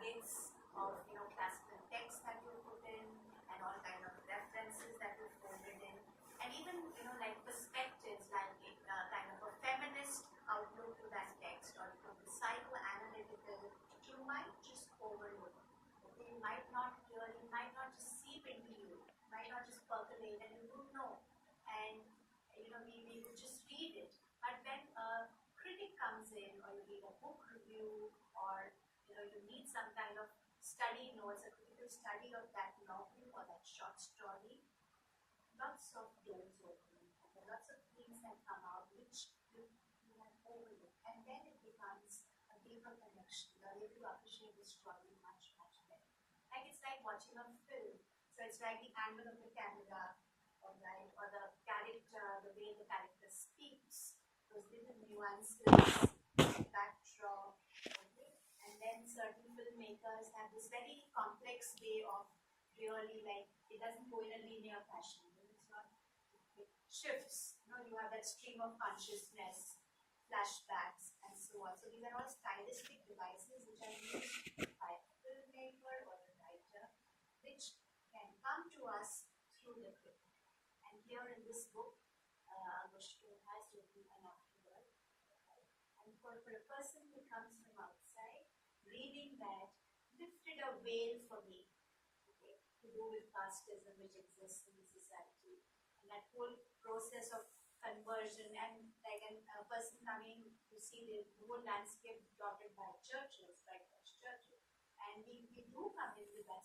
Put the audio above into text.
nuggets of classical texts that you put in, and all kind of references that you folded in, and even like perspectives, like kind of a feminist outlook to that text, or to the psychoanalytical, you might just overlook. Okay, you might not just seep into you, might not just percolate, and you don't know. And we would just read it. But when a critic comes in, or you read a book review, or you need some kind of study notes, a critical study of that novel or that short story, lots of doors open. Okay, lots of things that come out which you have overlooked, and then it becomes a deeper connection. You're able to appreciate the story much, much better. Like it's like watching a film. So it's like the angle of the camera, or the character, the way the character speaks, those little nuances, backdrop. Okay? And then certain filmmakers have this very complex way of really, like, it doesn't go in a linear fashion. It's not, it shifts. You have that stream of consciousness, flashbacks, and so on. So these are all stylistic devices which are used by a filmmaker or a writer, which can come to us through the critic. And here in this book, Agostino has written an afterword. And for a person who comes from outside, reading that lifted a veil for me, okay, to do with casteism which exists in the society, and that whole process of conversion, and like a person coming to see the whole landscape dotted by churches, by Dutch churches, and we do come in with that